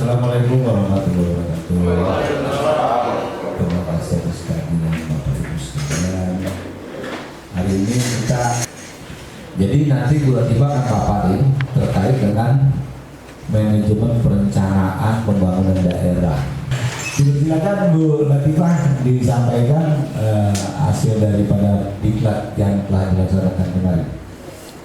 Assalamualaikum warahmatullahi wabarakatuh. Terima kasih atas kehadiran Bapak Ibu sekalian. Hari ini kita, jadi nanti Bu Latifah akan paparin terkait dengan manajemen perencanaan pembangunan daerah. Silakan Bu Latifah disampaikan hasil daripada diklat yang telah dilaksanakan kemarin.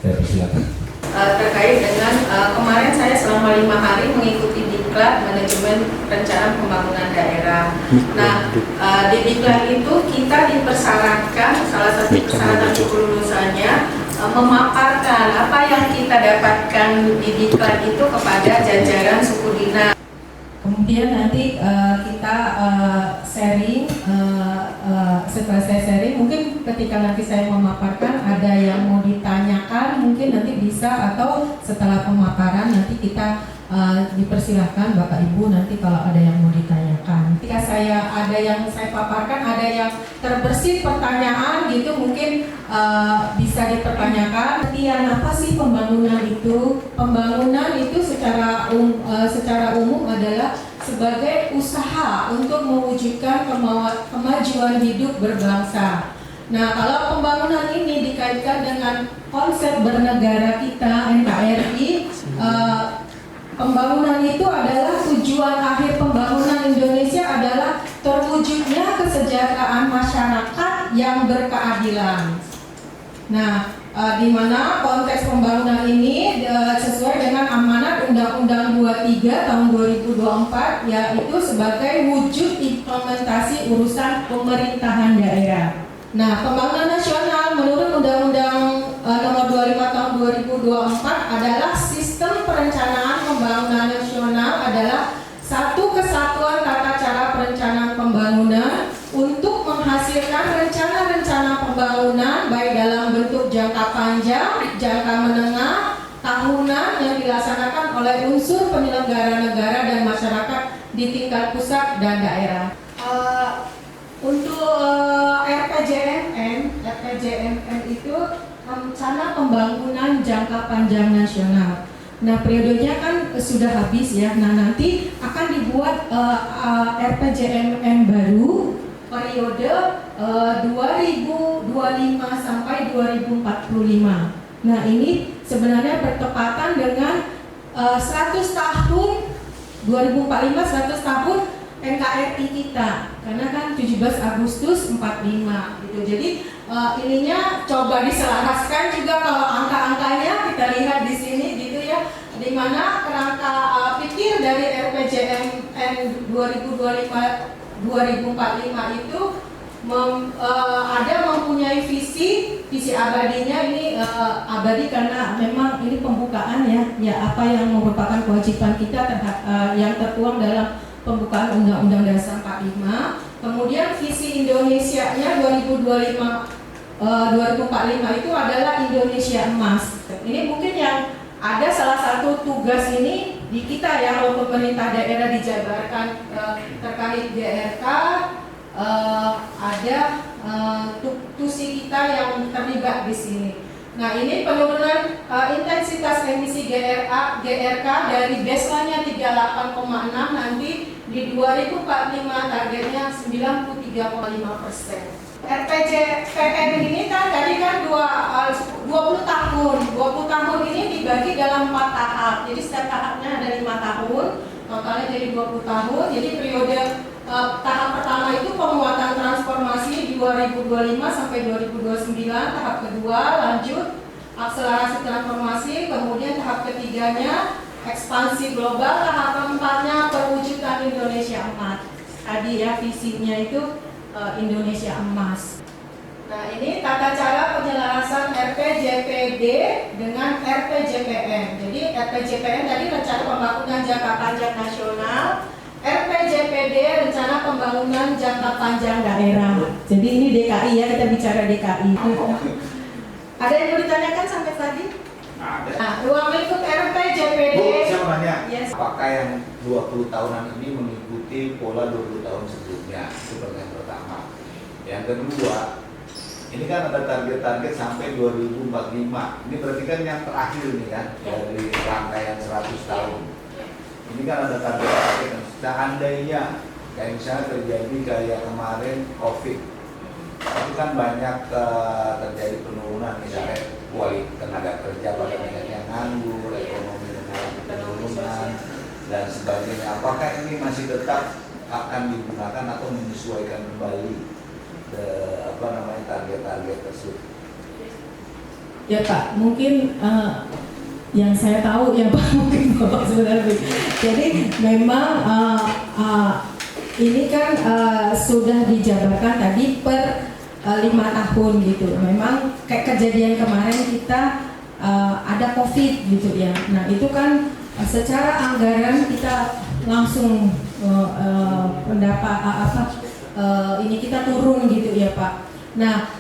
Saya persilakan. Terkait dengan kemarin saya selama 5 hari mengikuti diklat manajemen perencanaan pembangunan daerah. Nah, di diklat itu kita dipersyaratkan, salah satu persyaratan kelulusannya memaparkan apa yang kita dapatkan di diklat itu kepada jajaran suku dinas. Kemudian nanti kita sharing, setelah saya sharing, mungkin ketika nanti saya memaparkan ada yang mau ditanyakan, mungkin nanti bisa, atau setelah pemaparan nanti kita dipersilahkan Bapak Ibu nanti kalau ada yang mau ditanyakan. Ketika ada yang saya paparkan, ada yang terbersit pertanyaan gitu, mungkin bisa dipertanyakan. Artian apa sih pembangunan itu? Pembangunan itu secara umum adalah sebagai usaha untuk mewujudkan kemajuan hidup berbangsa. Nah, kalau pembangunan ini dikaitkan dengan konsep bernegara kita NKRI, pembangunan itu adalah tujuan akhir pembangunan Indonesia adalah terwujudnya kesejahteraan masyarakat yang berkeadilan. Nah, di mana konteks pembangunan ini sesuai dengan amanat Undang-Undang 23 tahun 2024, yaitu sebagai wujud implementasi urusan pemerintahan daerah. Nah, pembangunan nasional menurut Undang-Undang Nomor 25 tahun 2024 adalah sistem perencanaan pembangunan nasional adalah satu kesatuan tata cara perencanaan pembangunan untuk menghasilkan rencana-rencana pembangunan baik dalam bentuk jangka panjang, jangka menengah, tahunan yang dilaksanakan oleh unsur penyelenggara negara dan masyarakat di tingkat pusat dan daerah. Untuk RPJMN itu rencana pembangunan jangka panjang nasional. Nah, periodenya kan sudah habis ya. Nah, nanti akan dibuat RPJMN baru periode 2025 sampai 2045. Nah, ini sebenarnya bertepatan dengan 100 tahun 2045, 100 tahun NKRI kita, karena kan 17 Agustus 45 gitu. Jadi ininya coba diselaraskan juga kalau angka-angkanya kita lihat di sini gitu ya, di mana kerangka pikir dari RPJMN 2025 2045 itu ada mempunyai visi abadinya. Ini abadi karena memang ini pembukaan ya apa yang merupakan kewajiban kita yang tertuang dalam pembukaan Undang-Undang Dasar 45. Kemudian visi Indonesianya 2045 itu adalah Indonesia Emas. Ini mungkin yang ada salah satu tugas ini di kita ya, kalau pemerintah daerah dijabarkan terkait GRK, ada tusi kita yang terlibat di sini. Nah, ini penurunan intensitas emisi GRK dari baseline-nya 38,6 nanti di 2045 targetnya 93,5%. RPJMN ini kan tadi kan 20 tahun. 20 tahun ini dibagi dalam 4 tahap. Jadi setiap tahapnya ada 5 tahun, totalnya jadi 20 tahun. Jadi periode tahap pertama itu penguatan transformasi 2025 sampai 2029, tahap kedua lanjut akselerasi transformasi, kemudian tahap ketiganya ekspansi global, tahap keempatnya perwujudan Indonesia Emas. Tadi ya visinya itu Indonesia Emas. Nah, ini tata cara penyelarasan RPJPD dengan RPJPN. Jadi RPJPN tadi rencana pembangunan jangka panjang nasional, RPJPD rencana pembangunan jangka panjang daerah. Jadi ini DKI ya, kita bicara DKI. Ada yang mau ditanyakan sampai tadi? Ada. Nah, ruang lingkup RPJPD. Bu, saya mau nanya, yes. Apakah yang 20 tahunan ini mengikuti pola 20 tahun sebelumnya? Itu yang pertama. Yang kedua, ini kan ada target-target sampai 2045. Ini berarti kan yang terakhir nih kan, dari rangkaian 100 tahun. ini kan ada target-target. Seandainya kayak misalnya terjadi kayak kemarin COVID, itu kan banyak terjadi penurunan, misalnya kualitas tenaga kerja pada banyaknya nganggur, ekonomi dengan penurunan dan sebagainya. Apakah ini masih tetap akan digunakan atau menyesuaikan kembali target-target tersebut? Ya Pak, mungkin yang saya tahu ya Pak, mungkin Bapak sebenarnya. Jadi memang ini kan sudah dijabarkan tadi per 5 tahun gitu. Memang kayak kejadian kemarin kita ada COVID gitu ya. Nah itu kan secara anggaran kita langsung ini kita turun gitu ya Pak. Nah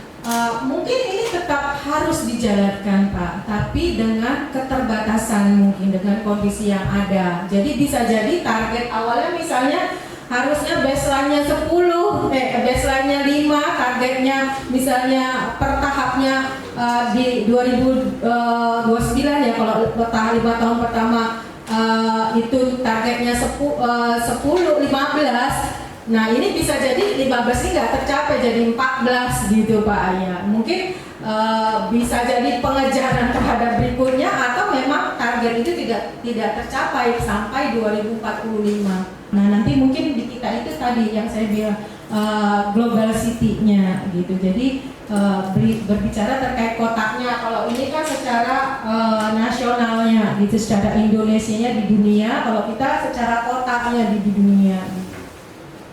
mungkin ini tetap harus dijalankan Pak, tapi dengan keterbatasan mungkin dengan kondisi yang ada. Jadi bisa jadi target awalnya misalnya harusnya baseline-nya 10, baseline-nya 5, targetnya misalnya per tahapnya di 2029 ya, kalau 5 tahun pertama itu targetnya 10, 15. Nah ini bisa jadi 15 ini nggak tercapai jadi 14 gitu Pak ya. Mungkin bisa jadi pengejaran terhadap berikutnya atau memang target itu tidak tercapai sampai 2045. Nah nanti mungkin di kita itu tadi yang saya bilang global city-nya gitu. Jadi berbicara terkait kotaknya, kalau ini kan secara nasionalnya gitu, secara Indonesianya di dunia, kalau kita secara kotaknya di dunia.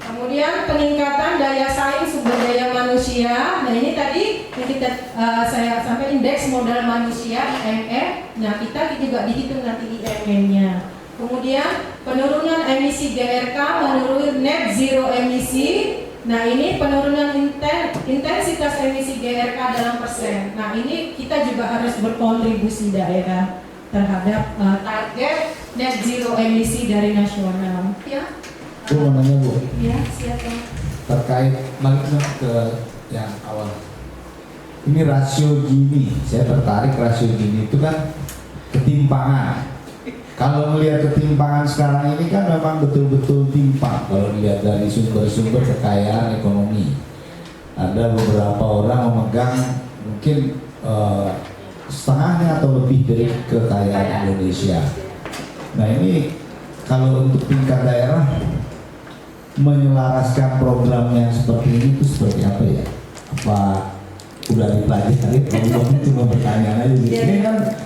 Kemudian peningkatan daya saing sumber daya manusia. Nah ini tadi yang saya sampai indeks modal manusia IMF. Nah kita juga dihitung nanti IMN-nya. Kemudian penurunan emisi GRK, menurun net zero emisi. Nah ini penurunan intensitas emisi GRK dalam persen. Nah ini kita juga harus berkontribusi daerah terhadap target net zero emisi dari nasional. Ya. Bu mau nanya Bu, Ya, siapa? terkait balik ke yang awal. Ini rasio Gini, saya tertarik rasio Gini itu kan ketimpangan. Kalau melihat ketimpangan sekarang ini kan memang betul-betul timpang. Kalau dilihat dari sumber-sumber kekayaan ekonomi, ada beberapa orang memegang mungkin setengahnya atau lebih dari kekayaan Indonesia. Nah ini kalau untuk tingkat daerah menyelaraskan programnya seperti ini itu seperti apa ya? Apa udah dipelajari? Kalau cuma bertanya aja. Ini kan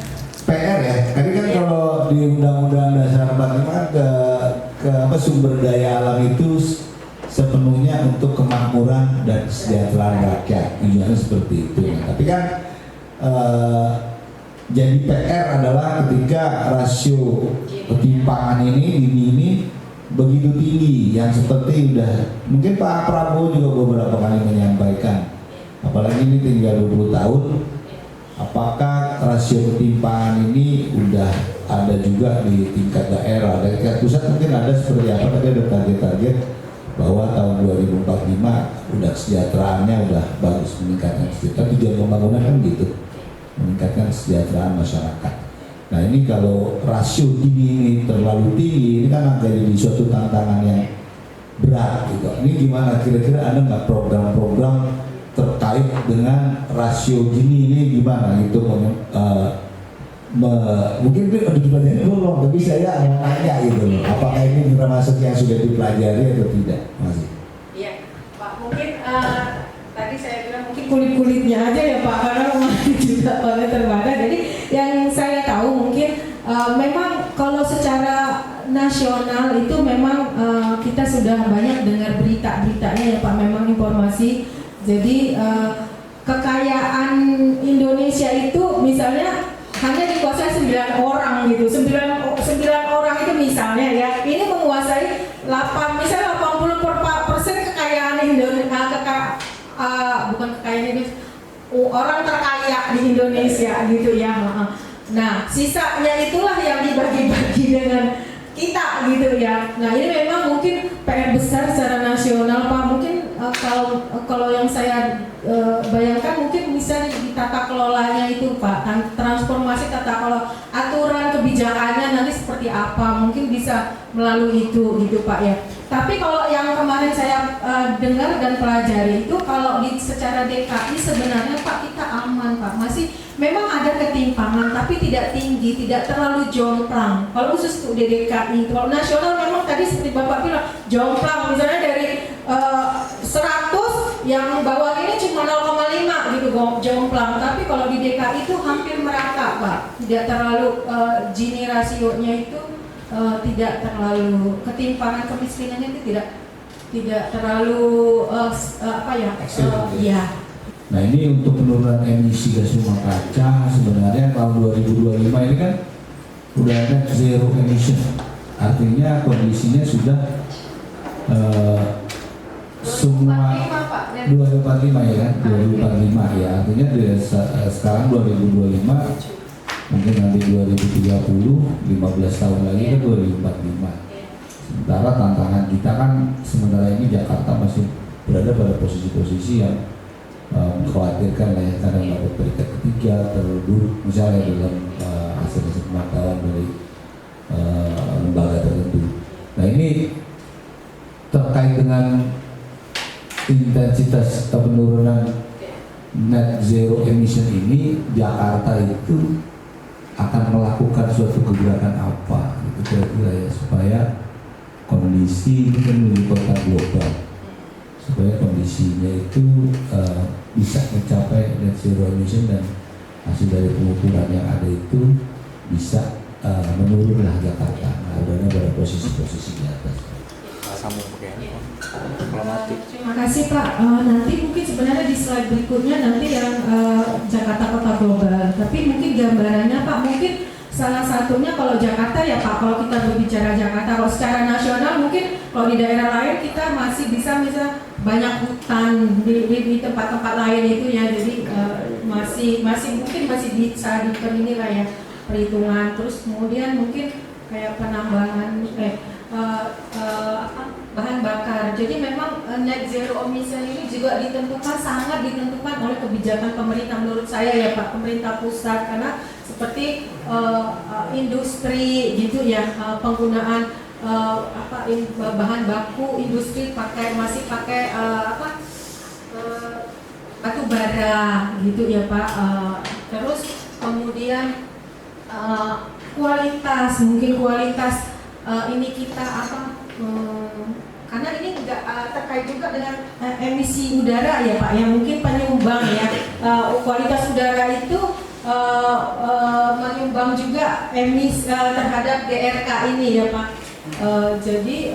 PR ya. Tadi kan kalau di Undang-Undang Dasar 45 ke sumber daya alam itu sepenuhnya untuk kemakmuran dan kesejahteraan rakyat. Tujuannya seperti itu. Nah, tapi kan jadi PR adalah ketika rasio ketimpangan ini begitu tinggi, yang seperti mungkin Pak Prabowo juga beberapa kali menyampaikan, apalagi ini tinggal 20 tahun, apakah rasio ketimpangan ini udah ada juga di tingkat daerah, dari tingkat pusat mungkin ada seperti apa, tapi ada target-target bahwa tahun 2045 udah kesejahteraannya udah bagus, meningkatkan kesejahteraan, tujuan pembangunan kan gitu, meningkatkan kesejahteraan masyarakat. Nah ini kalau rasio ini terlalu tinggi, ini kan akan jadi suatu tantangan yang berat gitu. Ini gimana kira-kira ada nggak program-program terkait dengan rasio gini ini gimana gitu? Mungkin itu belum, tapi saya mau nanya gitu loh, apakah ini termasuk yang sudah dipelajari atau tidak, masih? Iya, Pak, mungkin tadi saya bilang mungkin Kulit-kulitnya aja ya Pak, karena masih juga oleh terbatas. Jadi yang saya tahu mungkin memang kalau secara nasional itu memang kita sudah banyak dengar berita-beritanya ya Pak, memang informasi. Jadi kekayaan Indonesia itu misalnya hanya dikuasai 9 orang gitu, 9 orang itu misalnya ya, ini menguasai 80% kekayaan Indonesia, bukan kekayaan ini, orang terkaya di Indonesia gitu ya. Nah sisanya itulah yang dibagi-bagi dengan kita gitu ya. Nah ini memang mungkin PR besar secara nasional Pak. Mungkin kalau yang saya bayangkan mungkin bisa di tata kelolanya itu Pak, transformasi tata kelola, aturan kebijakannya nanti seperti apa, mungkin bisa melalui itu gitu Pak ya. Tapi kalau yang kemarin saya dengar dan pelajari itu kalau secara DKI sebenarnya Pak kita aman Pak, masih memang ada ketimpangan tapi tidak tinggi, tidak terlalu jomplang. Kalau khusus untuk di DKI, kalau nasional memang tadi seperti Bapak bilang jomplang, misalnya dari 100 yang bawah ini cuma 0,5 gitu jomplang, tapi kalau di DKI itu hampir merata Pak, tidak terlalu Gini rasionya itu tidak terlalu, ketimpangan kemiskinannya itu tidak terlalu ya. Nah ini untuk penurunan emisi gas rumah kaca sebenarnya tahun 2025 ini kan udah ada zero emission, artinya kondisinya sudah semua 2045 ya kan, 2045 ya, artinya sekarang 2025 mungkin nanti 2030, 15 tahun lagi kan 2045. Sementara tantangan kita kan sementara ini Jakarta masih berada pada posisi-posisi yang mengkhawatirkan lah ya, kadang dapat peringkat ketiga terlalu misalnya dalam hasil-hasil pemantauan dari lembaga tertentu. Nah ini terkait dengan intensitas penurunan net zero emission ini, Jakarta itu akan melakukan suatu kebijakan apa gitu kira-kira ya, supaya kondisi ini kan menjadi kota global, supaya kondisinya itu bisa mencapai net zero emission dan hasil dari pengukuran yang ada itu bisa menurunlah Jakarta, adanya pada posisi-posisi di atas. Sambung pakai handphone kalau mati. Terima kasih Pak. Nanti mungkin sebenarnya di slide berikutnya nanti yang Jakarta Kota Global. Tapi mungkin gambarannya Pak, mungkin salah satunya kalau Jakarta ya Pak, kalau kita berbicara Jakarta, kalau secara nasional mungkin kalau di daerah lain kita masih bisa banyak hutan di tempat-tempat lain itu ya, jadi masih mungkin masih bisa lah ya perhitungan. Terus kemudian mungkin kayak penambangan bahan bakar. Jadi memang net zero emission ini juga sangat ditentukan oleh kebijakan pemerintah menurut saya ya Pak, pemerintah pusat, karena seperti industri gitu ya, penggunaan bahan baku industri masih pakai batu bara gitu ya Pak. Terus kemudian kualitas ini kita karena ini enggak terkait juga dengan emisi udara ya Pak, yang mungkin penyumbang ya, kualitas udara itu menyumbang juga emisi terhadap DRK ini ya Pak. Jadi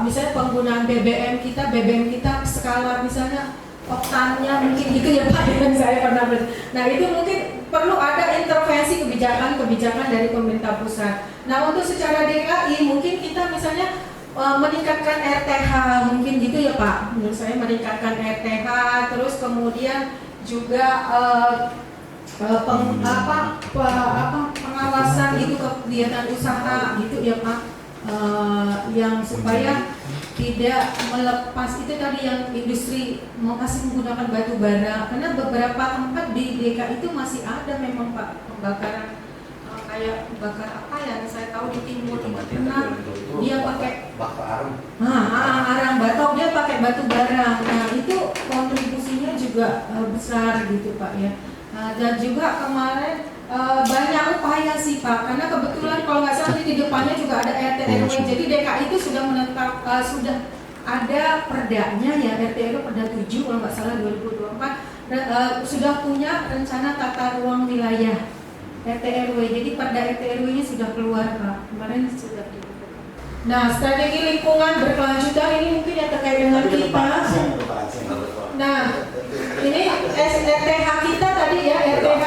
misalnya penggunaan BBM kita skala misalnya oktannya mungkin gitu ya Pak, yang saya pernah nah itu mungkin perlu ada intervensi kebijakan dari pemerintah pusat. Nah untuk secara DKI mungkin kita misalnya meningkatkan RTH mungkin gitu ya Pak, menurut saya meningkatkan RTH, terus kemudian juga pengawasan itu kegiatan usaha gitu ya Pak, yang supaya tidak melepas itu tadi yang industri masih menggunakan batu bara, karena beberapa tempat di DKI itu masih ada memang Pak pembakaran kayak bakar yang saya tahu di timur pernah dia pakai arang batok, dia pakai batu bara. Nah itu kontribusinya juga besar gitu Pak ya. Dan juga kemarin banyak upaya sih Pak, karena kebetulan kalau nggak salah di depannya juga ada RT RW, jadi DKI itu sudah menetap sudah ada perdanya ya, RT RW Perda 7 kalau nggak salah 2024 sudah punya rencana tata ruang wilayah RT RW, jadi Perda RT RW-nya sudah keluar Pak, kemarin sudah dibuka. Nah strategi lingkungan berkelanjutan ini mungkin yang terkait dengan kita. Nah ini RTH kita tadi ya, RTH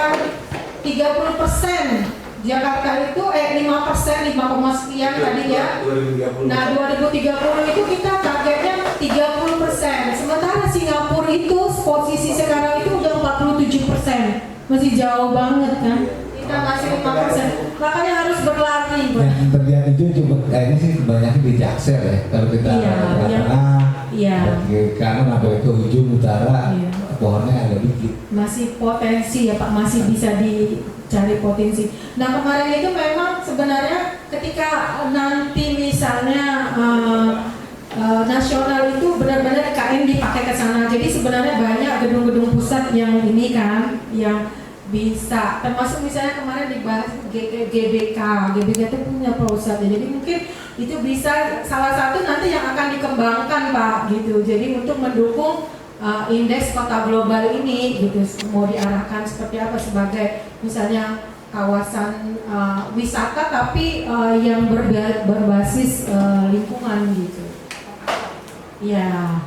30%, Jakarta itu 5%, 5, sekian tadi ya. Nah 2030 itu kita targetnya 30%, sementara Singapura itu posisi sekarang itu udah 47%, masih jauh banget kan. Kita masih 5%, makanya harus berlari. Yang terjadi itu coba kayaknya sih kebanyakan di Jaksel ya, kalau kita karena sampai ke ujung utara pohonnya ada dikit. Masih potensi ya Pak, masih bisa cari potensi. Nah kemarin itu memang sebenarnya ketika nanti misalnya nasional itu benar-benar IKN dipakai ke sana. Jadi sebenarnya banyak gedung-gedung pusat yang ini kan, yang bisa, termasuk misalnya kemarin dibahas GBK itu punya pusat. Jadi mungkin itu bisa salah satu nanti yang akan dikembangkan Pak gitu. Jadi untuk mendukung indeks kota global ini gitu, mau diarahkan seperti apa sebagai misalnya kawasan wisata tapi yang berbasis lingkungan gitu. Ya,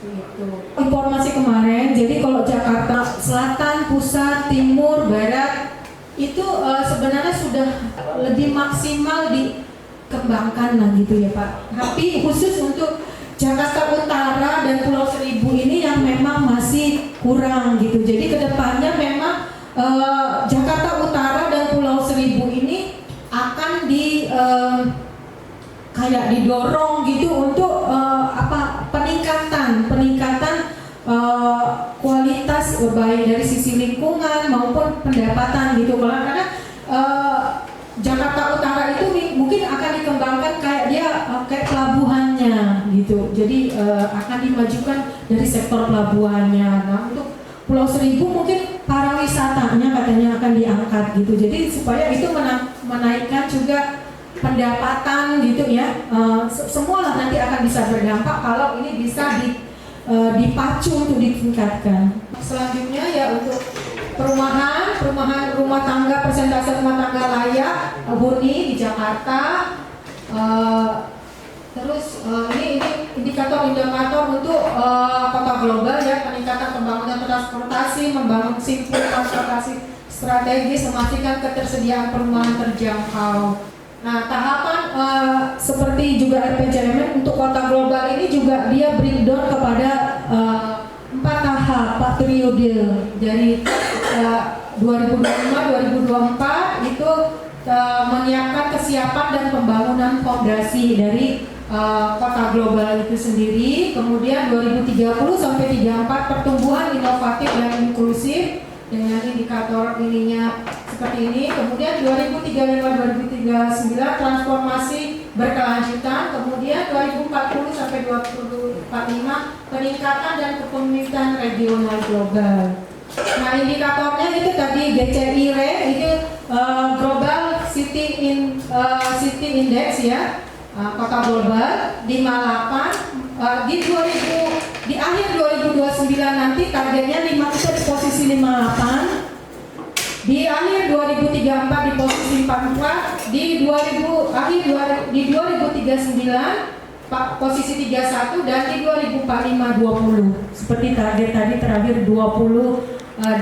itu informasi kemarin. Jadi kalau Jakarta Selatan, Pusat, Timur, Barat itu sebenarnya sudah lebih maksimal dikembangkan lah gitu ya Pak. Tapi khusus untuk Jakarta Utara dan Pulau Seribu ini yang memang masih kurang gitu. Jadi kedepannya memang Jakarta Utara dan Pulau Seribu ini akan kayak didorong gitu untuk peningkatan kualitas baik dari sisi lingkungan maupun pendapatan gitu. Karena Jakarta Utara itu mungkin akan dikembangkan kayak dia kayak pelabuhannya gitu. Jadi akan dimajukan dari sektor pelabuhannya. Nah untuk Pulau Seribu mungkin pariwisatanya katanya akan diangkat gitu. Jadi supaya itu menaikkan juga pendapatan gitu ya. Semualah nanti akan bisa berdampak kalau ini bisa dipacu untuk ditingkatkan. Selanjutnya ya untuk perumahan rumah tangga, persentase rumah tangga layak huni di Jakarta. Terus ini indikator untuk kota global ya, peningkatan pembangunan transportasi, membangun simpul transportasi strategis, memastikan ketersediaan perumahan terjangkau. Nah, tahapan seperti juga RPJMN untuk kota global ini juga dia breakdown kepada 4 tahap, 4 periode dari 2025-2024 itu menyiapkan kesiapan dan pembangunan fondasi dari kota global itu sendiri. Kemudian 2030 sampai 34 pertumbuhan inovatif dan inklusif dengan indikator ininya seperti ini. Kemudian 2035-2039 transformasi berkelanjutan. Kemudian 2040 sampai 2045 peningkatan dan kepemimpinan regional global. Nah indikatornya itu tadi GCIRE itu Global City Index ya, kota global 58 di akhir 2029 nanti targetnya 5 itu di posisi 58. Di akhir 2034 di posisi 44, di 2039 posisi 31 dan di 2045 20. Seperti target tadi terakhir 20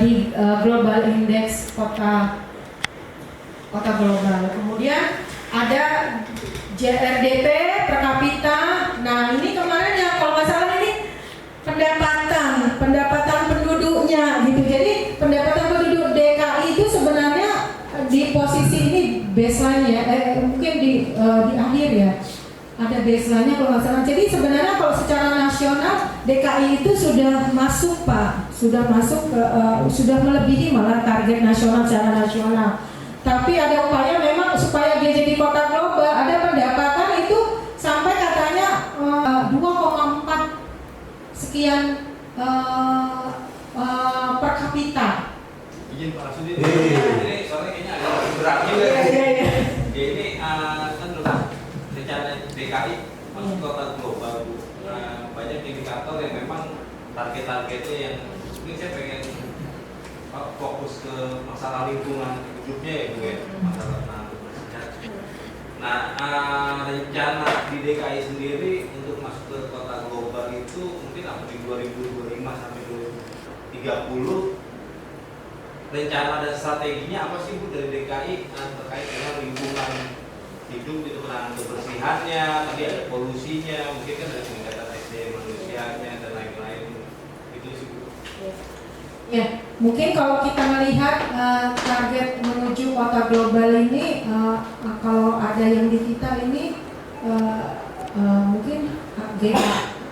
di Global Index kota global. Kemudian ada JRDP per kapita. Nah, ini kemarin ya kalau nggak salah ini pendapatan penduduknya gitu. Jadi pendapatan penduduk DKI itu sebenarnya di posisi ini baseline ya, mungkin di akhir ya. Ada baseline-nya kalau nggak salah. Jadi sebenarnya kalau secara nasional DKI itu sudah masuk Pak, sudah melebihi malah target nasional secara nasional. Tapi ada upaya memang supaya dia jadi kota global, ada pendapatan itu sampai katanya 2,4 sekian per kapita. Izin Pak Rasudin, ini soalnya kayaknya agak berat juga. Ini kan rencana DKI masuk kota global, banyak indikator yang memang target-targetnya yang mungkin saya pengen fokus ke masalah lingkungan hidupnya ya Bu ya, masalah tanah bersihkan. Nah, rencana di DKI sendiri untuk masuk ke kota global itu mungkin apa di 2025 sampai 2030 rencana dan strateginya apa sih Bu dari DKI terkait dengan lingkungan hidup itu, penanganan kebersihannya, tadi ada polusinya, mungkin kan ada peningkatan SDM manusianya dan lain-lain itu sih Bu. Ya, mungkin kalau kita melihat target menuju kota global ini, kalau ada yang di kita ini mungkin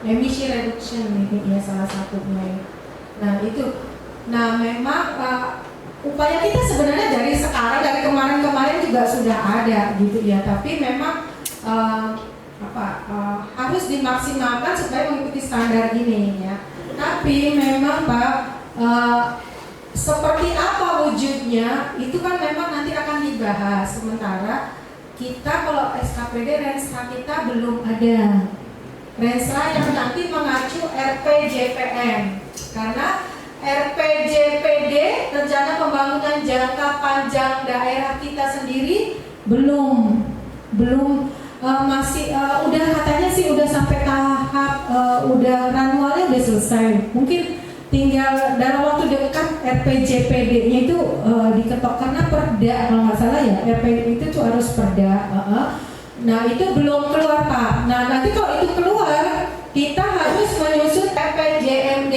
emission reduction ini ya salah satunya. Nah itu, memang upaya kita sebenarnya dari sekarang, dari kemarin-kemarin juga sudah ada gitu ya, tapi memang harus dimaksimalkan supaya mengikuti standar ini ya. Tapi memang Pak, seperti apa wujudnya itu kan memang nanti akan dibahas. Sementara kita kalau SKPD Renstra kita belum ada. Renstra yang nanti mengacu RPJPN, karena RPJPD rencana pembangunan jangka panjang daerah kita sendiri belum masih udah katanya sih udah sampai tahap udah manualnya udah selesai, mungkin tinggal dalam waktu dekat RPJPD-nya itu diketok karena perda kalau nggak salah ya, RPJPD itu tuh harus perda. Nah itu belum keluar Pak. Nah nanti kalau itu keluar kita harus menyusun RPJMD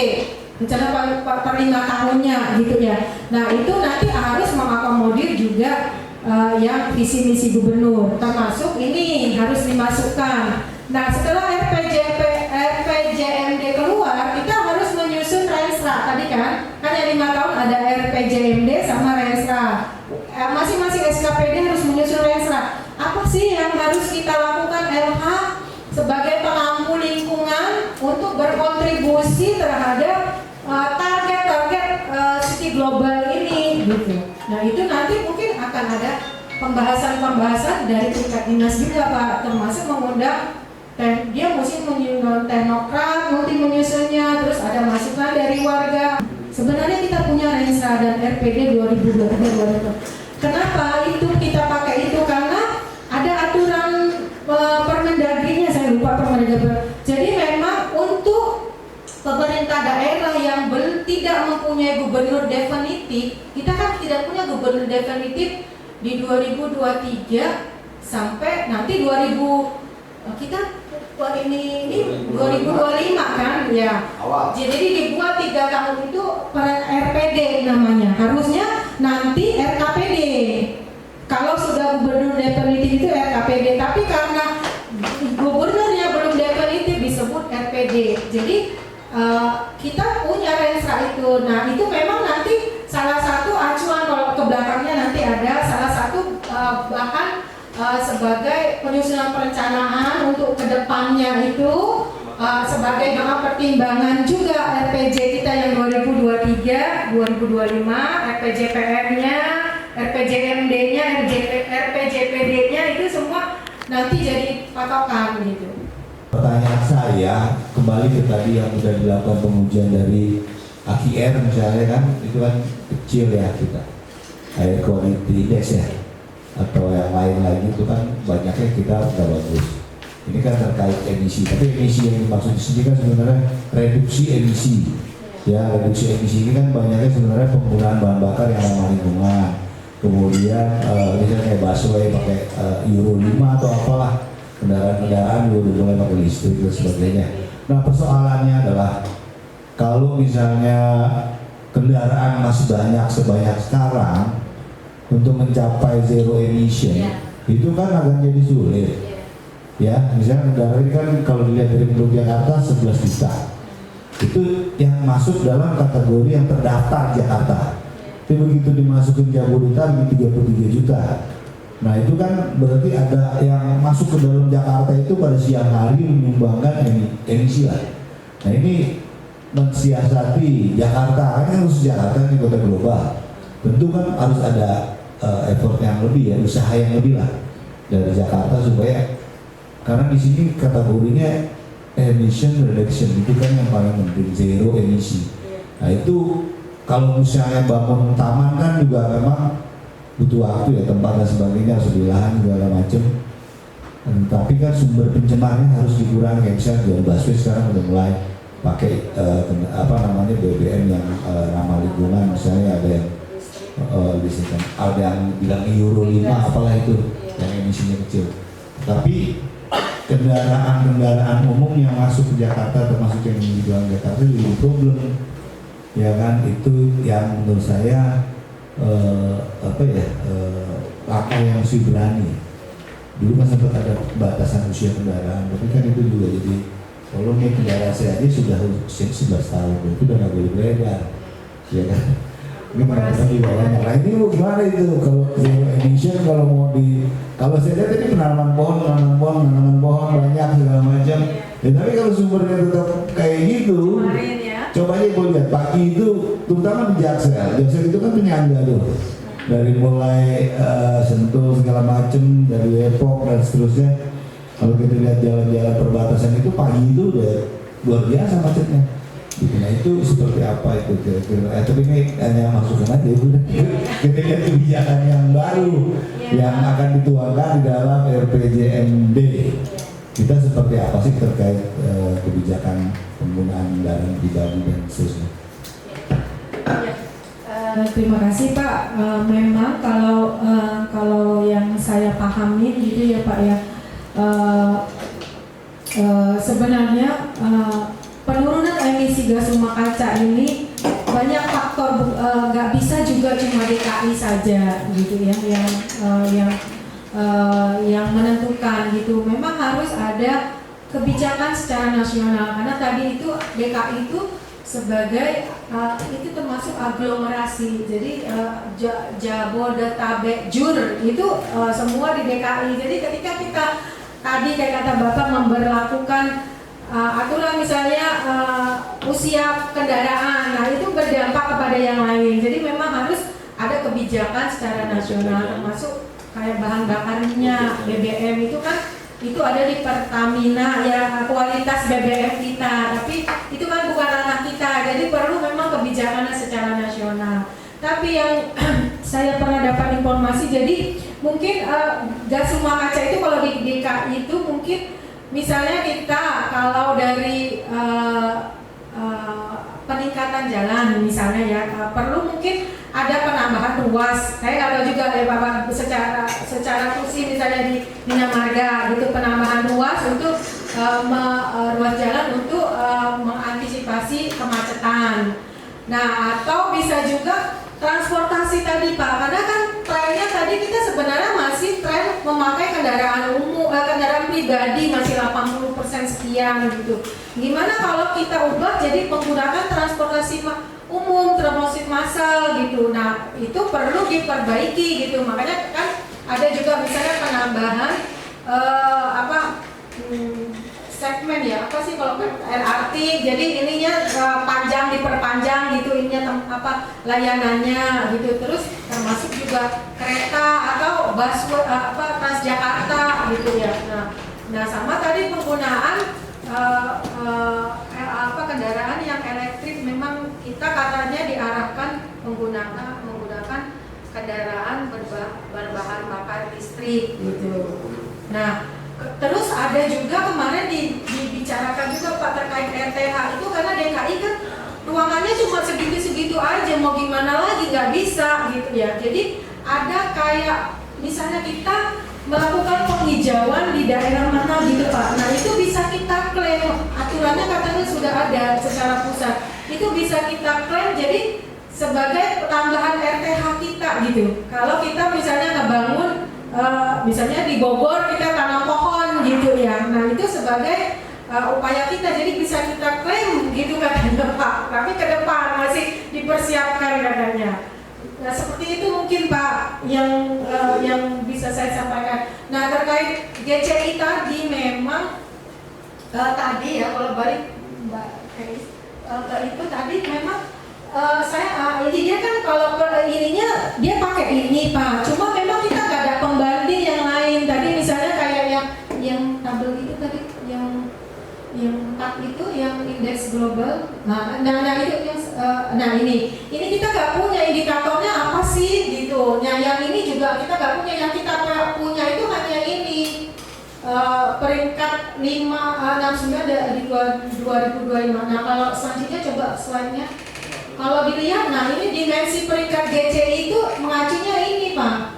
rencana per 5 tahunnya gitu ya. Nah itu nanti harus mengakomodir juga yang visi misi gubernur, termasuk ini harus dimasukkan. Nah setelah RPJMD keluar, kita harus menyusun Renstra tadi kan hanya 5 tahun ada RPJMD sama Renstra. Masing-masing SKPD harus menyusun Renstra. Apa sih yang harus kita lakukan LH sebagai pengampu lingkungan untuk berkontribusi terhadap target-target city global ini gitu. Nah itu nanti mungkin akan ada pembahasan dari tingkat dinas juga Pak, termasuk mengundang dia mesti menyusun teknokrat, multi menyusunnya, terus ada masukan dari warga. Sebenarnya kita punya Renstra dan RPD 2023. Kenapa itu kita pakai itu? Karena ada aturan Permendagrinya, saya lupa Permendagri. Jadi memang untuk pemerintah daerah yang tidak mempunyai gubernur definitif, kita kan tidak punya gubernur definitif di 2023 sampai nanti 2000 kita ini 2025 kan ya. Jadi dibuat 3 tahun itu per RPD namanya. Harusnya nanti RKPD. Kalau sudah gubernur definitif itu RKPD, tapi karena gubernurnya belum definitif disebut RPD. Jadi kita punya Renstra itu. Nah itu memang nanti salah satu acuan, kalau ke belakangnya nanti ada salah satu bahan sebagai penyusunan perencanaan untuk kedepannya itu sebagai bahan pertimbangan juga RPJ kita yang 2023, 2025, RPJPR-nya, RPJMD-nya, RPJPD-nya itu semua nanti jadi patokan gitu. Pertanyaan saya kembali ke tadi yang sudah dilakukan pengujian dari AQR misalnya kan, itu kan kecil ya kita, air quality index ya, atau yang lain lagi itu kan banyaknya kita udah bagus. Ini kan terkait emisi, tapi emisi yang dimaksud di sini kan sebenarnya reduksi emisi. Ya, reduksi emisi ini kan banyaknya sebenarnya penggunaan bahan bakar yang ramah lingkungan. Kemudian misalnya kayak busway pakai Euro 5 atau apalah, kendaraan-kendaraan udah mulai pakai listrik dan sebagainya. Nah persoalannya adalah kalau misalnya kendaraan masih banyak sebanyak sekarang untuk mencapai zero emission, itu kan akan jadi sulit. Ya, misalnya kendaraan ini kan kalau dilihat dari penduduk Jakarta 11 juta, itu yang masuk dalam kategori yang terdaftar Jakarta. Tapi begitu dimasukin Jabodetabek 33 juta. Nah itu kan berarti ada yang masuk ke dalam Jakarta itu pada siang hari menyumbangkan emisi lah. Nah ini mensiasati Jakarta, kan harus Jakarta ini kota global. Tentu kan harus ada effort yang lebih ya, usaha yang lebih lah dari Jakarta supaya, karena di sini kategorinya emission reduction itu kan yang paling penting, zero emisi. Nah itu kalau misalnya bangun taman kan juga memang butuh waktu ya, tempat dan sebagainya harus di lahan segala macam. Tapi kan sumber pencemarnya harus dikurangi. Kayak misalnya jual busway sekarang udah mulai pakai BBM yang ramah lingkungan, misalnya ada yang ada yang bilang Euro 5 apalah itu yang emisinya kecil. Tapi kendaraan umum yang masuk ke Jakarta termasuk yang di dalam Jakarta jadi problem, ya kan? Itu yang menurut saya langkah yang mesti berani. Dulu kan sempat ada batasan usia kendaraan, tapi kan itu juga jadi kalau nih kendaraan saya aja sudah 11 tahun, itu udah nggak boleh beredar, ya kan? Gimana tadi banyak. Nah ini gimana itu kalau zero emission kalau saya lihat ini penanaman pohon banyak segala macam. Ya, tapi kalau sumbernya tetap kayak gitu, Kemarin ya. coba aja gue lihat pagi itu, terutama di Jaksel itu kan penyangga tuh, dari mulai Sentul segala macam, dari Depok dan seterusnya. Kalau kita lihat jalan-jalan perbatasan itu pagi itu udah luar biasa macetnya. Nah itu seperti apa itu kira-kira? Tapi ini hanya masukan aja itu. Kita lihat kebijakan yang baru yang akan dituangkan di dalam RPJMD. Kita seperti apa sih terkait kebijakan penggunaan kendaraan pribadi dan seterusnya? Terima kasih Pak. Memang kalau yang saya pahami gitu ya Pak ya, sebenarnya penurunan emisi gas rumah kaca ini banyak faktor, nggak bisa juga cuma DKI saja gitu ya yang menentukan gitu. Memang harus ada kebijakan secara nasional karena tadi itu DKI itu sebagai itu termasuk aglomerasi. Jadi Jabodetabek Jur itu semua di DKI. Jadi ketika kita tadi kayak kata Bapak memberlakukan aturan misalnya usia kendaraan, nah itu berdampak kepada yang lain. Jadi memang harus ada kebijakan secara nasional, termasuk kayak bahan bakarnya BBM itu kan itu ada di Pertamina ya, kualitas BBM kita, tapi itu kan bukan ranah kita. Jadi perlu memang kebijakan secara nasional. Tapi yang saya pernah dapat informasi, jadi mungkin gas rumah kaca itu kalau di DKI itu mungkin misalnya kita kalau dari peningkatan jalan misalnya ya, perlu mungkin ada penambahan ruas. Saya nggak tahu juga ya Bapak secara fungsi misalnya di Bina Marga gitu, penambahan ruas untuk ruas jalan untuk mengantisipasi kemacetan. Nah atau bisa juga transportasi tadi Pak, karena kan trennya tadi kita sebenarnya masih tren memakai kendaraan umum, kendaraan pribadi masih 80% sekian gitu. Gimana kalau kita ubah jadi menggunakan transportasi umum, transportasi massal gitu. Nah itu perlu diperbaiki gitu. Makanya kan ada juga misalnya penambahan segmen ya, apa sih kalau LRT, jadi ininya panjang, diperpanjang gitu ininya layanannya gitu. Terus termasuk juga kereta atau busway Transjakarta gitu ya. Nah sama tadi penggunaan kendaraan yang elektrik, memang kita katanya diarahkan menggunakan kendaraan berbahan bakar listrik gitu. Nah terus ada juga kemarin dibicarakan juga Pak terkait RTH itu, karena DKI kan ruangannya cuma segitu-segitu aja, mau gimana lagi, nggak bisa gitu ya. Jadi ada kayak misalnya kita melakukan penghijauan di daerah mana gitu Pak. Nah itu bisa kita klaim, aturannya katanya sudah ada secara pusat. Itu bisa kita klaim jadi sebagai tambahan RTH kita gitu. Kalau kita misalnya ngebangun misalnya di Bogor kita tanam pohon gitu ya. Nah itu sebagai upaya kita, jadi bisa kita klaim gitu katanya Pak. Tapi ke depan masih dipersiapkan katanya. Nah seperti itu mungkin Pak yang bisa saya sampaikan. Nah terkait GCI tadi memang tadi ya, kalau balik Mbak ke itu tadi memang ini dia kan kalau ininya dia pakai ini Pak. Cuma memang kita nggak ada pembanding yang lain. Tadi misalnya kayak yang tabel itu tadi yang 4 itu yang indeks global. Nah itu yang ini kita nggak punya indikatornya apa sih gitu. Nah yang ini juga kita nggak punya. Yang kita punya itu hanya ini peringkat 69 dari 2025. Nah kalau selanjutnya coba slide-nya. Kalau dilihat, nah ini dimensi peringkat GCI itu mengacunya ini Pak.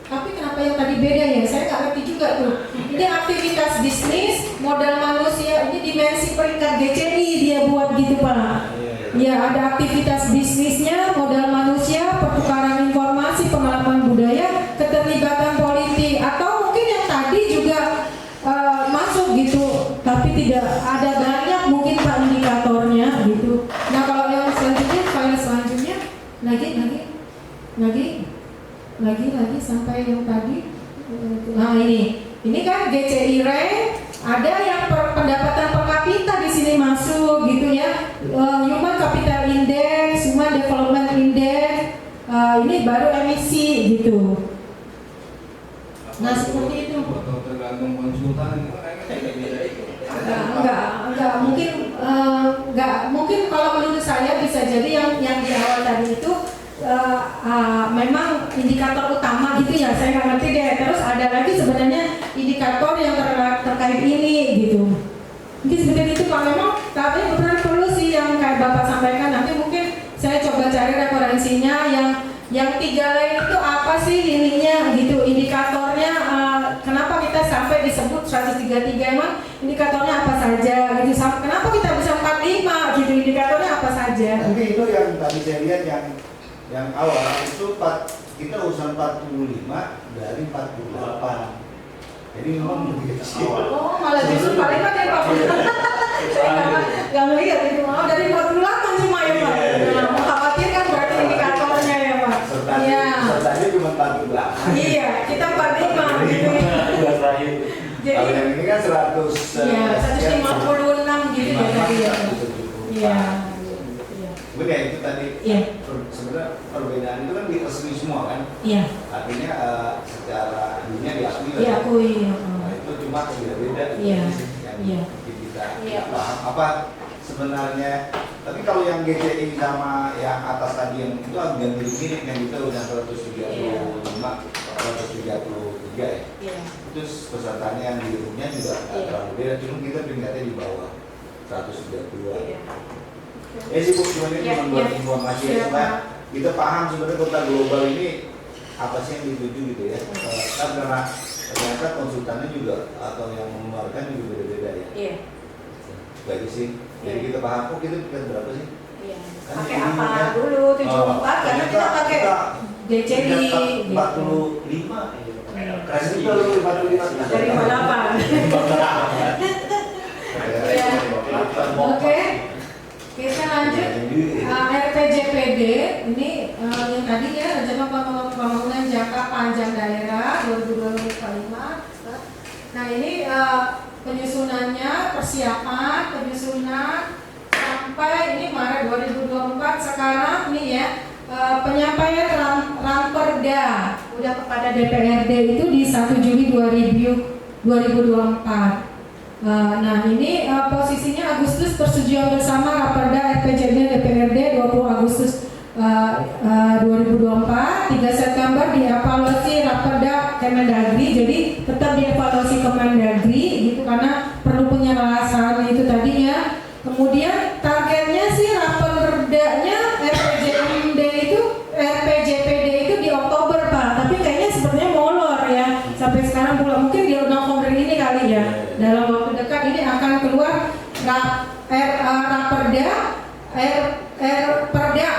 Tapi kenapa yang tadi beda ya? Saya nggak ngerti juga tuh. Ini aktivitas bisnis, modal manusia, ini dimensi peringkat GCI dia buat gitu Pak. Ya ada aktivitas bisnisnya, modal manusia, pertukaran informasi, pengalaman budaya, keterlibatan politik, atau mungkin yang tadi juga masuk gitu, tapi tidak ada banyak mungkin Pak indikatornya gitu. Nah kalau yang selanjutnya lagi sampai yang tadi. Nah ini kan GCI rank, ada yang pendapatan per kapita di sini masuk gitu ya. Human Capital Index, Human Development Index, ini baru emisi gitu. Nah seperti itu. Atau tergantung konsultan itu kan beda itu. Enggak mungkin kalau menurut saya bisa jadi yang di awal tadi itu memang indikator utama gitu ya, saya nggak ngerti deh. Terus ada lagi sebenarnya indikator yang terkait ini gitu. Mungkin seperti itu Pak, memang tapi benar perlu sih yang kayak Bapak sampaikan. Nanti mungkin saya coba cari referensinya yang 3 lain itu apa sih ininya gitu, indikatornya kenapa kita sampai disebut 133, emang indikatornya apa saja gitu, kenapa kita bisa 45 gitu, indikatornya apa saja. Tapi itu yang tadi saya lihat yang awal itu kita urusan 45 dari 48. Jadi memang lebih kecil. Oh malah justru paling kan dari 48. Saya nggak melihat itu, malah dari 48 cuma ya Pak. Nah, mengkhawatirkan berarti indikatornya ya Pak. Iya. Sertanya cuma 48. Iya, kita 45 gitu. Jadi Kalau yang ini kan 100. iya, 156 gitu ya tadi ya. Iya. Mungkin ya itu tadi Iya. sebenarnya perbedaan itu kan diakui semua kan. Iya. Artinya secara dunia diakui. Diakui. Nah, itu cuma beda-beda Iya. yang Iya. bikin kita Iya. paham apa sebenarnya. Tapi kalau yang GCI sama yang atas tadi yang itu agak mirip-mirip, yang kita udah 135, 133 ya. Iya. Terus pesertanya yang di grupnya juga Iya. terlalu beda, cuma kita peringkatnya di bawah 132. Iya. Sih Bu, cuma ini Ya, cuma buat ya. informasi ya, Siap, supaya Pak. kita paham sebenarnya kota global ini apa sih yang dituju gitu ya. Kan karena ternyata konsultannya juga atau yang mengeluarkan juga beda-beda ya. Iya. Bagus sih. Jadi Iya. kita paham, oh kita bukan berapa sih? Iya. Kan Pakai ini apa ya. dulu 74 karena kita pakai DCD gitu. 45. Iya. Kasih juga lu 45. Dari 48. Ya. Oke. Kita lanjut. RPJPD ini yang tadi ya, rencana pembangunan jangka panjang daerah 2025. Nah ini penyusunannya, persiapan penyusunan sampai ini Maret 2024. Sekarang nih ya penyampaian Ramperda udah kepada DPRD itu di 1 Juli 2024. Nah ini posisinya Agustus persetujuan bersama Raperda RPJMD DPRD 20 Agustus 2024, 3 September dievaluasi Raperda Kemendagri, jadi tetap dievaluasi Kemendagri gitu karena perlu penyelesaian itu tadinya. Kemudian targetnya sih Raperdanya RPJPD itu di Oktober Pak, tapi kayaknya sepertinya molor ya sampai sekarang belum, mungkin di November ini kali ya. Dalam waktu dekat ini akan keluar Raperda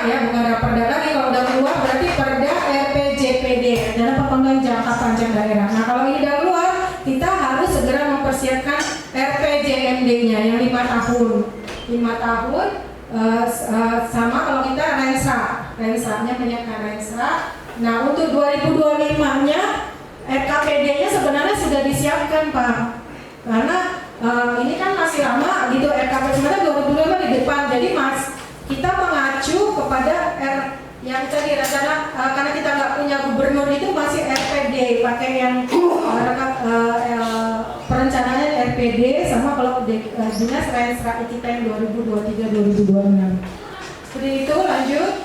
ya, bukan Raperda lagi. Kalau udah keluar berarti Perda RPJPD adalah pembangunan jangka panjang daerah. Nah kalau ini udah keluar, kita harus segera mempersiapkan RPJMD-nya yang 5 tahun. 5 tahun sama kalau kita rensanya menyiapkan rensa. Nah untuk 2025-nya RKPD-nya sebenarnya sudah disiapkan Pak. Karena ini kan masih lama gitu, RKP sebenarnya 2025 di depan, jadi kita mengacu kepada yang tadi rencana karena kita nggak punya gubernur itu masih RPD, pakai yang perencanaannya RPD sama kalau dinas Renstra kita yang 2023-2026. Seperti itu, lanjut.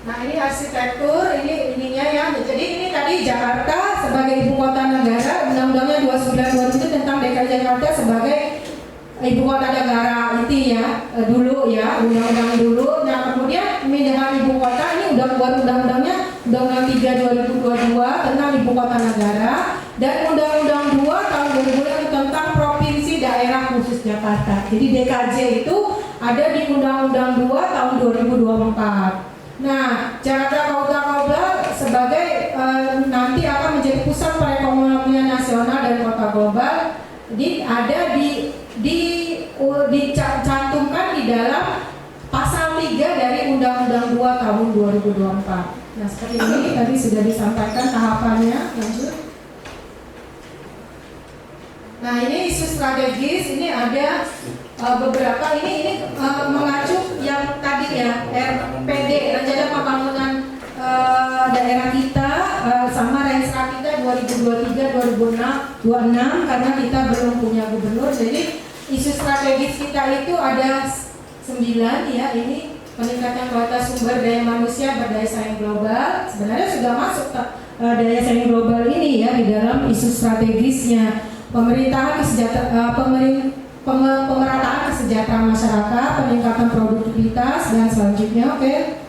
Nah ini arsitektur, ininya ya. Jadi ini tadi Jakarta sebagai ibu kota negara, undang-undangnya 29 itu tentang DKI Jakarta sebagai ibu kota negara itu ya, dulu ya, undang-undang dulu. Nah kemudian ini dengan ibu kota, ini udah buat undang-undangnya, undang-undang 3 2022 tentang ibu kota negara, dan undang-undang 2 tahun 2020 tentang provinsi daerah khusus Jakarta. Jadi DKJ itu ada di undang-undang 2 tahun 2024. Nah, Jakarta Kota sebagai nanti akan menjadi pusat perekonomian nasional dan kota global, dicantumkan di dalam pasal 3 dari Undang-Undang 2 tahun 2024. Nah seperti ini tadi sudah disampaikan tahapannya, lanjut. Nah ini isu strategis, ini ada beberapa, ini mengacu yang tadi ya, RPD, Rencana Pembangunan Daerah kita, sama Renstra kita 2023-2026, karena kita belum punya gubernur. Jadi isu strategis kita itu ada 9 ya, ini peningkatan kualitas sumber daya manusia berdaya saing global. Sebenarnya sudah masuk daya saing global ini ya di dalam isu strategisnya. Pemerintahan pemerataan kesejahteraan masyarakat, peningkatan produktivitas, dan selanjutnya, oke.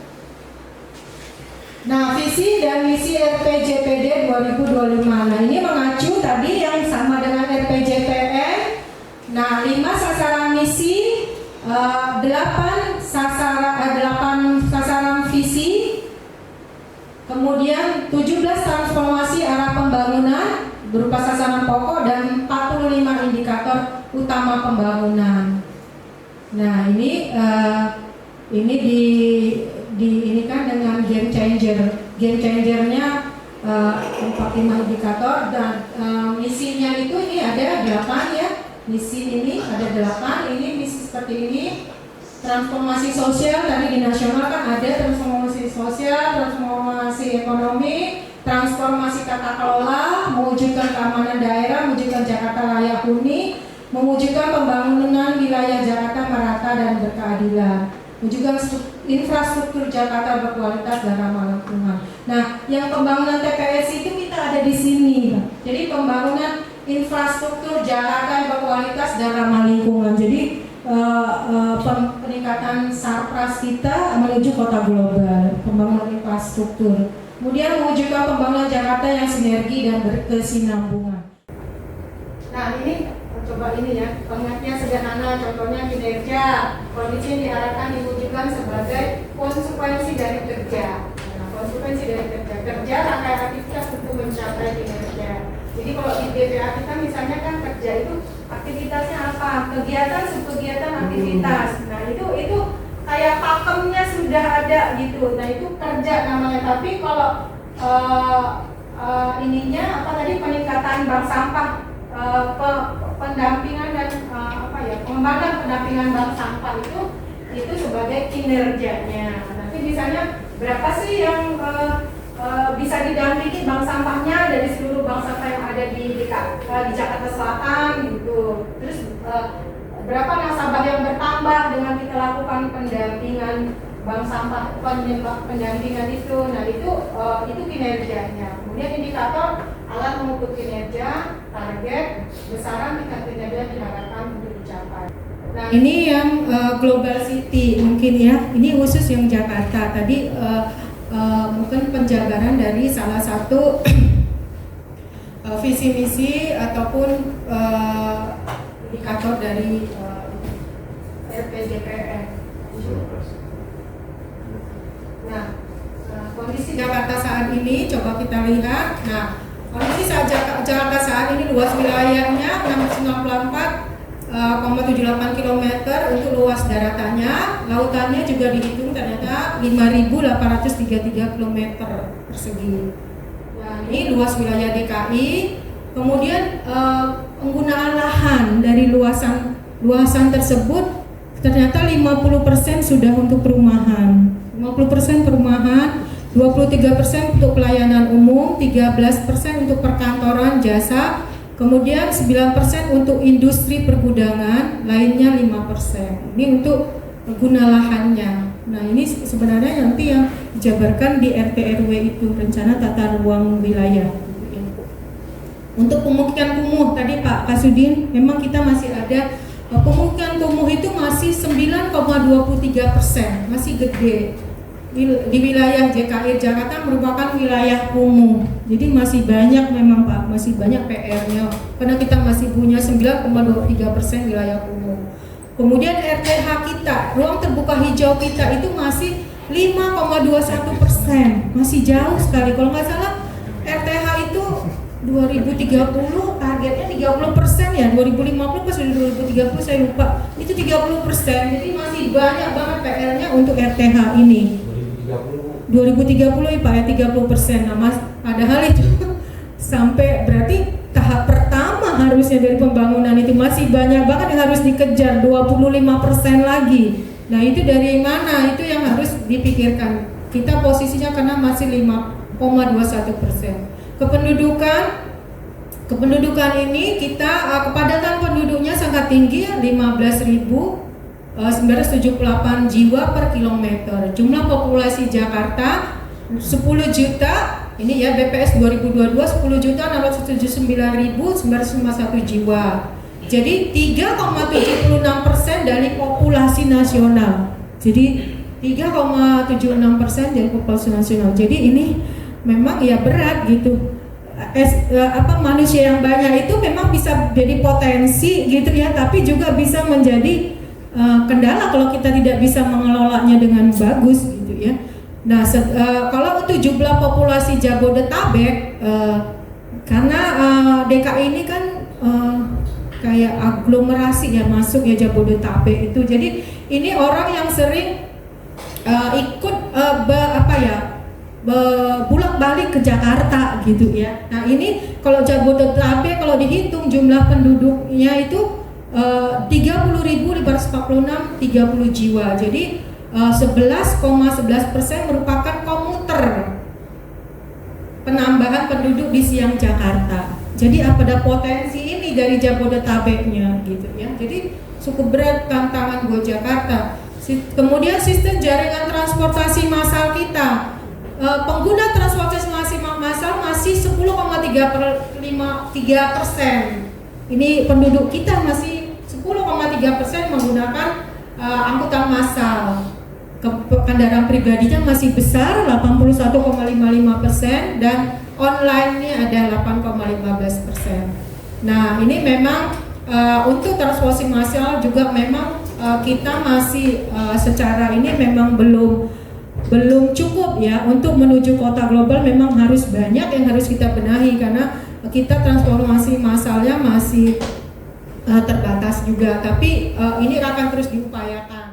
Nah, visi dan misi RPJPD 2025. Nah, ini mengacu tadi yang sama dengan RPJPN. Nah, 5 sasaran misi, 8 sasaran visi, kemudian 17 transformasi arah pembangunan berupa sasaran pokok dan 45 indikator utama pembangunan. Nah, ini ini kan dengan game changer. Game changernya 45 indikator dan misinya itu ini ada 8 ya. Misi ini ada 8. Ini misi seperti ini. Transformasi sosial tadi di nasional kan ada transformasi sosial, transformasi ekonomi, transformasi tata kelola, mewujudkan keamanan daerah, mewujudkan Jakarta layak huni, mewujudkan pembangunan wilayah Jakarta merata dan berkeadilan, mewujudkan infrastruktur Jakarta berkualitas dan ramah lingkungan. Nah, yang pembangunan TPS itu kita ada di sini. Jadi pembangunan infrastruktur Jakarta yang berkualitas dan ramah lingkungan. Jadi peningkatan sarpras kita menuju kota global, pembangunan infrastruktur. Kemudian mewujudkan pembangunan Jakarta yang sinergi dan berkesinambungan. Nah ini coba ini ya, pengingatnya sederhana, contohnya kinerja, kondisi yang diarahkan diwujudkan sebagai konsekuensi dari kerja. Nah, konsekuensi dari kerja rangkaian aktivitas untuk mencapai kinerja. Jadi kalau di BPA kita misalnya kan kerja itu aktivitasnya apa? Kegiatan, subkegiatan, aktivitas. Nah itu kayak pakemnya sudah ada gitu. Nah itu kerja namanya. Tapi kalau ininya apa tadi, peningkatan bank sampah, pendampingan dan pengembangan pendampingan bank sampah itu sebagai kinerjanya. Nanti misalnya berapa sih yang bisa didampingi bank sampahnya dari seluruh bank sampah yang ada di Jakarta Selatan gitu. Terus berapa nasabah yang bertambah dengan kita lakukan pendampingan bank sampah, pendampingan itu. Nah itu kinerjanya. Kemudian indikator alat mengukur kinerja, target, besaran tingkat kinerja diharapkan untuk dicapai. Nah ini yang Global City mungkin ya. Ini khusus yang Jakarta tadi. Mungkin penjabaran dari salah satu visi misi ataupun indikator dari RPJPN. Nah, kondisi Jakarta saat ini coba kita lihat. Nah, kondisi Jakarta saat ini luas wilayahnya 694,78 km untuk luas daratannya, lautannya juga dihitung ternyata 5.833 km persegi. Nah, ini luas wilayah DKI. Kemudian penggunaan lahan dari luasan tersebut ternyata 50% sudah untuk perumahan, 50% perumahan, 23% untuk pelayanan umum, 13% untuk perkantoran jasa. Kemudian 9% untuk industri pergudangan, lainnya 5%. Ini untuk guna lahannya. Nah ini sebenarnya nanti yang dijabarkan di RT/RW itu, rencana tata ruang wilayah. Untuk pemukiman kumuh tadi Pak Kasudin, memang kita masih ada pemukiman kumuh itu masih 9,23%, masih gede. Di wilayah DKI Jakarta merupakan wilayah kumuh, jadi masih banyak memang Pak, masih banyak PR-nya karena kita masih punya 9,23% wilayah kumuh. Kemudian RTH kita, ruang terbuka hijau kita itu masih 5,21%, masih jauh sekali. Kalau nggak salah RTH itu 2030 targetnya 30% ya, 2050 pas 2030 saya lupa, itu 30%, jadi masih banyak banget PR-nya untuk RTH ini. 2030 ya Pak ya 30%. Nah Mas, padahal itu sampai berarti tahap pertama harusnya dari pembangunan itu masih banyak banget yang harus dikejar, 25% lagi. Nah itu dari mana? Itu yang harus dipikirkan. Kita posisinya karena masih 5,21%. Kependudukan ini kita kepadatan penduduknya sangat tinggi, 15.978 jiwa per kilometer. Jumlah populasi Jakarta 10 juta, ini ya BPS 2022 10.679.951 jiwa. Jadi 3,76% dari populasi nasional. Jadi 3,76% dari populasi nasional. Jadi ini memang ya berat gitu. Manusia yang banyak itu memang bisa jadi potensi gitu ya, tapi juga bisa menjadi kendala kalau kita tidak bisa mengelolanya dengan bagus gitu ya. Nah, kalau untuk jumlah populasi Jabodetabek, karena DKI ini kan kayak aglomerasi ya masuk ya Jabodetabek itu, jadi ini orang yang sering ikut bolak-balik ke Jakarta gitu ya. Nah ini kalau Jabodetabek kalau dihitung jumlah penduduknya itu 30.546 30 jiwa. Jadi 11,11% merupakan komuter penambahan penduduk di siang Jakarta. Jadi ada potensi ini dari Jabodetabeknya gitu ya. Jadi cukup berat tantangan buat Jakarta. Kemudian sistem jaringan transportasi massal kita. Pengguna transportasi massal masih 10,3%. Ini penduduk kita masih 10,3% menggunakan angkutan massal. Kendaraan pribadinya masih besar 81,55% dan online-nya ada 8,15%. Nah ini memang untuk transportasi massal juga memang kita masih secara ini memang belum cukup ya untuk menuju kota global. Memang harus banyak yang harus kita benahi karena kita transformasi massalnya masih terbatas juga, tapi ini akan terus diupayakan.